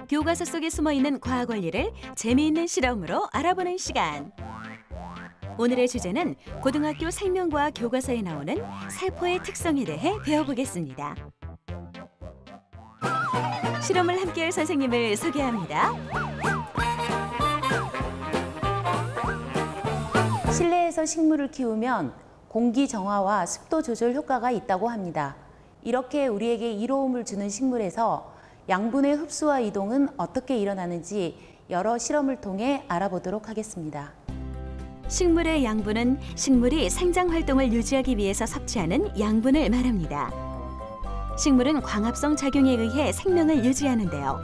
교과서 속에 숨어있는 과학 원리를 재미있는 실험으로 알아보는 시간. 오늘의 주제는 고등학교 생명과학 교과서에 나오는 세포의 특성에 대해 배워보겠습니다. 실험을 함께할 선생님을 소개합니다. 실내에서 식물을 키우면 공기 정화와 습도 조절 효과가 있다고 합니다. 이렇게 우리에게 이로움을 주는 식물에서 양분의 흡수와 이동은 어떻게 일어나는지 여러 실험을 통해 알아보도록 하겠습니다. 식물의 양분은 식물이 생장 활동을 유지하기 위해서 섭취하는 양분을 말합니다. 식물은 광합성 작용에 의해 생명을 유지하는데요.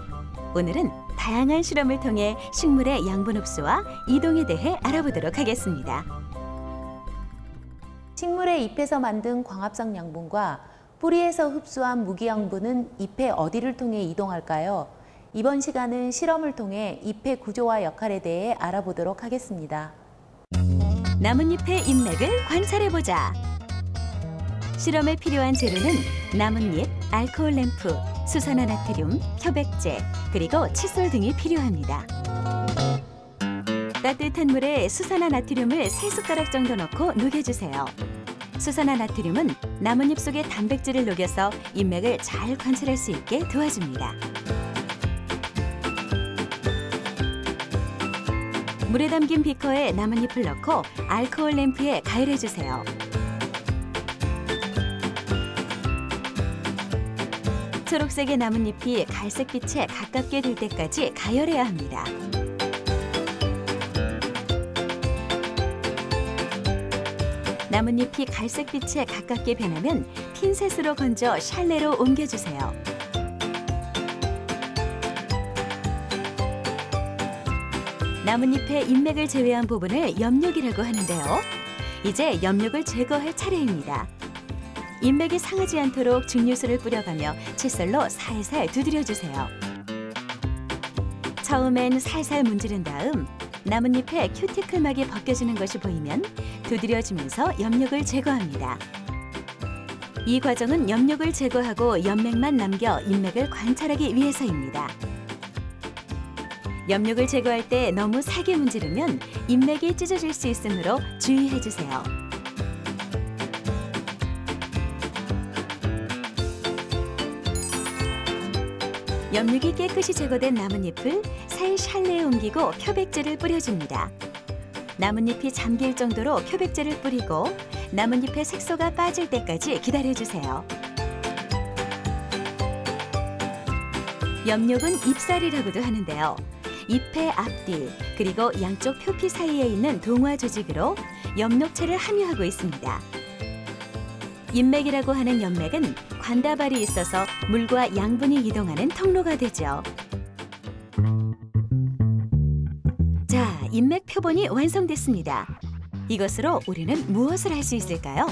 오늘은 다양한 실험을 통해 식물의 양분 흡수와 이동에 대해 알아보도록 하겠습니다. 식물의 잎에서 만든 광합성 양분과 뿌리에서 흡수한 무기양분은 잎의 어디를 통해 이동할까요? 이번 시간은 실험을 통해 잎의 구조와 역할에 대해 알아보도록 하겠습니다. 나뭇잎의 잎맥을 관찰해보자. 실험에 필요한 재료는 나뭇잎, 알코올 램프, 수산화나트륨, 협액제, 그리고 칫솔 등이 필요합니다. 따뜻한 물에 수산화나트륨을 3숟가락 정도 넣고 녹여주세요. 수산화나트륨은 나뭇잎 속의 단백질을 녹여서 잎맥을 잘 관찰할 수 있게 도와줍니다. 물에 담긴 비커에 나뭇잎을 넣고 알코올 램프에 가열해주세요. 초록색의 나뭇잎이 갈색빛에 가깝게 될 때까지 가열해야 합니다. 나뭇잎이 갈색빛에 가깝게 변하면 핀셋으로 건져 샬레로 옮겨주세요. 나뭇잎의 잎맥을 제외한 부분을 엽육이라고 하는데요. 이제 엽육을 제거할 차례입니다. 잎맥이 상하지 않도록 증류수를 뿌려가며 칫솔로 살살 두드려주세요. 처음엔 살살 문지른 다음 나뭇잎에 큐티클막이 벗겨지는 것이 보이면 두드려주면서 엽육을 제거합니다. 이 과정은 엽육을 제거하고 엽맥만 남겨 잎맥을 관찰하기 위해서입니다. 엽육을 제거할 때 너무 세게 문지르면 잎맥이 찢어질 수 있으므로 주의해주세요. 엽육이 깨끗이 제거된 나뭇잎을 새 샬레에 옮기고 표백제를 뿌려줍니다. 나뭇잎이 잠길 정도로 표백제를 뿌리고 나뭇잎의 색소가 빠질 때까지 기다려주세요. 엽육은 잎살이라고도 하는데요. 잎의 앞뒤 그리고 양쪽 표피 사이에 있는 동화 조직으로 엽록체를 함유하고 있습니다. 잎맥이라고 하는 엽맥은 관다발이 있어서 물과 양분이 이동하는 통로가 되죠. 자, 잎맥 표본이 완성됐습니다. 이것으로 우리는 무엇을 할 수 있을까요?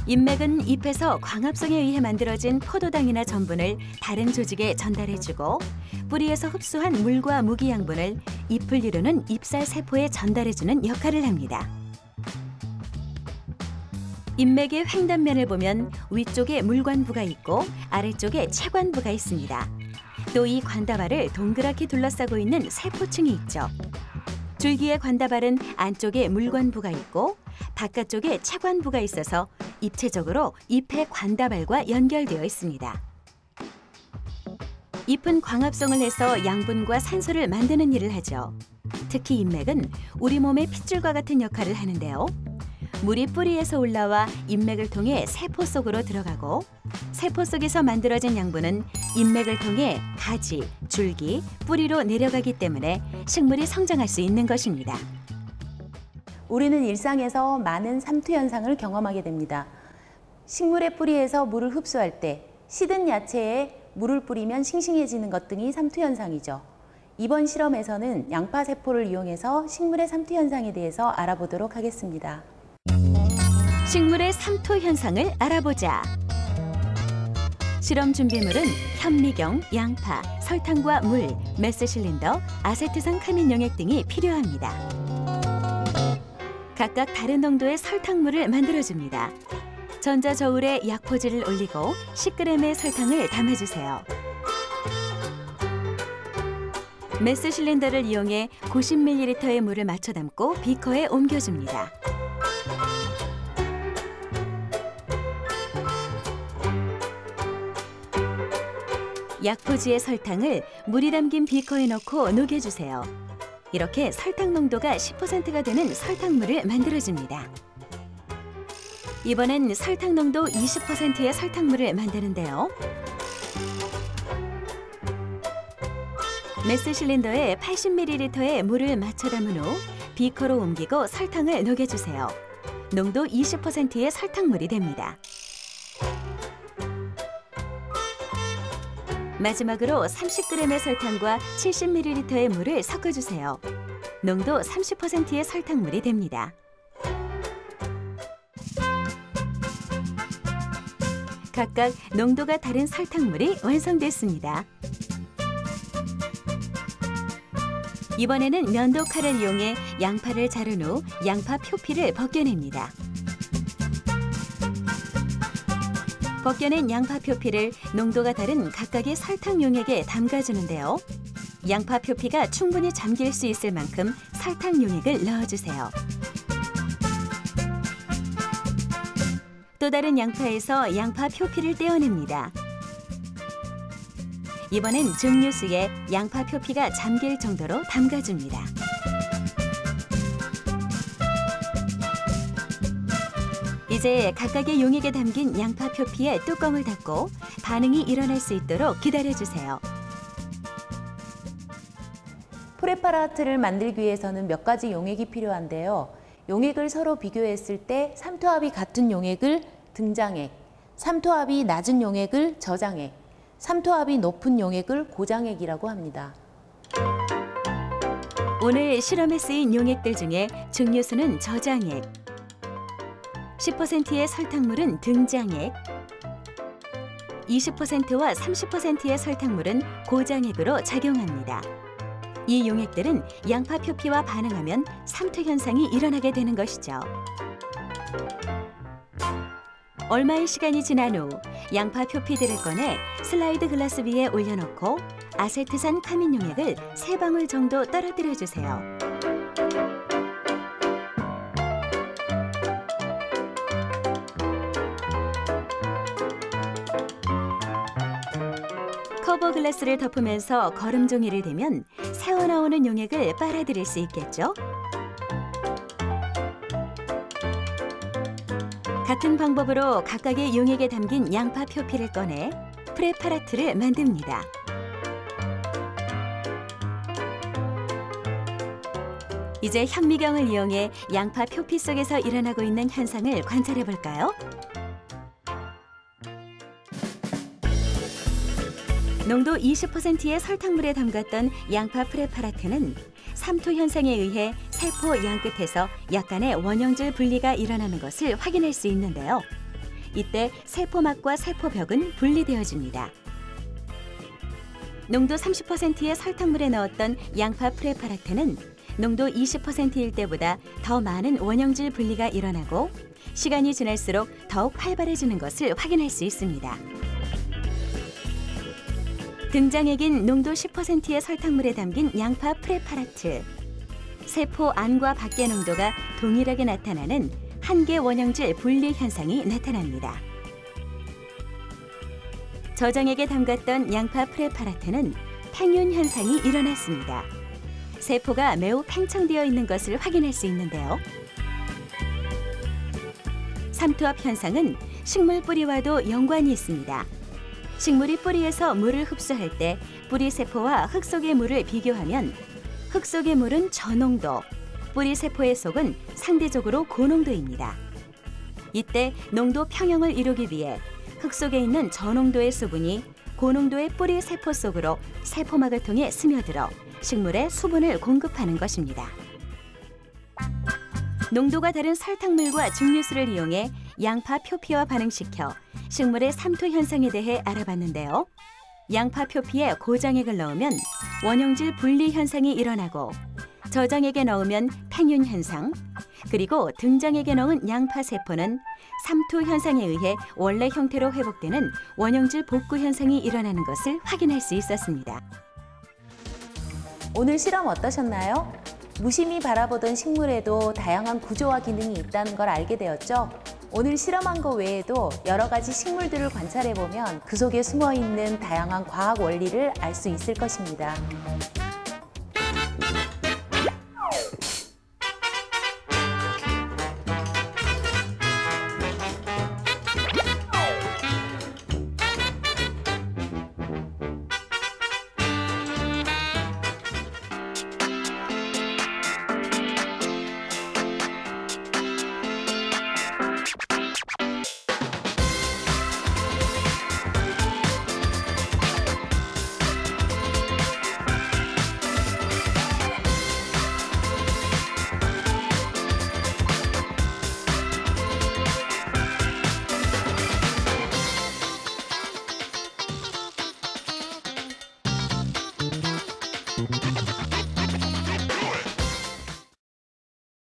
잎맥은 잎에서 광합성에 의해 만들어진 포도당이나 전분을 다른 조직에 전달해주고 뿌리에서 흡수한 물과 무기양분을 잎을 이루는 잎살 세포에 전달해주는 역할을 합니다. 잎맥의 횡단면을 보면 위쪽에 물관부가 있고 아래쪽에 체관부가 있습니다. 또 이 관다발을 동그랗게 둘러싸고 있는 세포층이 있죠. 줄기의 관다발은 안쪽에 물관부가 있고 바깥쪽에 체관부가 있어서 입체적으로 잎의 관다발과 연결되어 있습니다. 잎은 광합성을 해서 양분과 산소를 만드는 일을 하죠. 특히 잎맥은 우리 몸의 핏줄과 같은 역할을 하는데요. 물이 뿌리에서 올라와 잎맥을 통해 세포 속으로 들어가고 세포 속에서 만들어진 양분은 잎맥을 통해 가지, 줄기, 뿌리로 내려가기 때문에 식물이 성장할 수 있는 것입니다. 우리는 일상에서 많은 삼투 현상을 경험하게 됩니다. 식물의 뿌리에서 물을 흡수할 때 시든 야채에 물을 뿌리면 싱싱해지는 것 등이 삼투 현상이죠. 이번 실험에서는 양파 세포를 이용해서 식물의 삼투 현상에 대해서 알아보도록 하겠습니다. 식물의 삼투 현상을 알아보자. 실험 준비물은 현미경, 양파, 설탕과 물, 메스실린더, 아세트산 카민 용액 등이 필요합니다. 각각 다른 농도의 설탕물을 만들어줍니다. 전자저울에 약포지를 올리고 10g의 설탕을 담아주세요. 메스 실린더를 이용해 90ml의 물을 맞춰 담고 비커에 옮겨줍니다. 약포지에 설탕을 물이 담긴 비커에 넣고 녹여주세요. 이렇게 설탕 농도가 10%가 되는 설탕물을 만들어줍니다. 이번엔 설탕 농도 20%의 설탕물을 만드는데요. 메스 실린더에 80ml의 물을 맞춰 담은 후 비커로 옮기고 설탕을 녹여주세요. 농도 20%의 설탕물이 됩니다. 마지막으로 30g의 설탕과 70ml의 물을 섞어주세요. 농도 30%의 설탕물이 됩니다. 각각 농도가 다른 설탕물이 완성됐습니다. 이번에는 면도칼을 이용해 양파를 자른 후 양파 표피를 벗겨냅니다. 벗겨낸 양파 표피를 농도가 다른 각각의 설탕 용액에 담가주는데요. 양파 표피가 충분히 잠길 수 있을 만큼 설탕 용액을 넣어주세요. 또 다른 양파에서 양파 표피를 떼어냅니다. 이번엔 증류수에 양파 표피가 잠길 정도로 담가줍니다. 이제 각각의 용액에 담긴 양파 표피에 뚜껑을 닫고 반응이 일어날 수 있도록 기다려주세요. 프레파라트를 만들기 위해서는 몇 가지 용액이 필요한데요. 용액을 서로 비교했을 때 삼투압이 같은 용액을 등장액, 삼투압이 낮은 용액을 저장액, 삼투압이 높은 용액을 고장액이라고 합니다. 오늘 실험에 쓰인 용액들 중에 증류수는 저장액, 10%의 설탕물은 등장액, 20%와 30%의 설탕물은 고장액으로 작용합니다. 이 용액들은 양파 표피와 반응하면 삼투 현상이 일어나게 되는 것이죠. 얼마의 시간이 지난 후 양파 표피들을 꺼내 슬라이드 글라스 위에 올려놓고 아세트산 카민 용액을 3방울 정도 떨어뜨려 주세요. 커버 글라스를 덮으면서 거름 종이를 대면 새어나오는 용액을 빨아들일 수 있겠죠? 같은 방법으로 각각의 용액에 담긴 양파 표피를 꺼내 프레파라트를 만듭니다. 이제 현미경을 이용해 양파 표피 속에서 일어나고 있는 현상을 관찰해 볼까요? 농도 20%의 설탕물에 담갔던 양파 프레파라트는 삼투 현상에 의해 세포 양끝에서 약간의 원형질 분리가 일어나는 것을 확인할 수 있는데요. 이때 세포막과 세포벽은 분리되어집니다. 농도 30%의 설탕물에 넣었던 양파 프레파라트는 농도 20%일 때보다 더 많은 원형질 분리가 일어나고 시간이 지날수록 더욱 활발해지는 것을 확인할 수 있습니다. 등장액인 농도 10%의 설탕물에 담긴 양파 프레파라트. 세포 안과 밖의 농도가 동일하게 나타나는 한계 원형질 분리 현상이 나타납니다. 저장액에 담갔던 양파 프레파라트는 팽윤 현상이 일어났습니다. 세포가 매우 팽창되어 있는 것을 확인할 수 있는데요. 삼투압 현상은 식물 뿌리와도 연관이 있습니다. 식물이 뿌리에서 물을 흡수할 때 뿌리 세포와 흙 속의 물을 비교하면 흙 속의 물은 저농도, 뿌리 세포의 속은 상대적으로 고농도입니다. 이때 농도 평형을 이루기 위해 흙 속에 있는 저농도의 수분이 고농도의 뿌리 세포 속으로 세포막을 통해 스며들어 식물에 수분을 공급하는 것입니다. 농도가 다른 설탕물과 증류수를 이용해 양파 표피와 반응시켜 식물의 삼투 현상에 대해 알아봤는데요. 양파 표피에 고장액을 넣으면 원형질 분리 현상이 일어나고 저장액에 넣으면 팽윤 현상, 그리고 등장액에 넣은 양파 세포는 삼투 현상에 의해 원래 형태로 회복되는 원형질 복구 현상이 일어나는 것을 확인할 수 있었습니다. 오늘 실험 어떠셨나요? 무심히 바라보던 식물에도 다양한 구조와 기능이 있다는 걸 알게 되었죠? 오늘 실험한 것 외에도 여러 가지 식물들을 관찰해보면 그 속에 숨어있는 다양한 과학 원리를 알 수 있을 것입니다.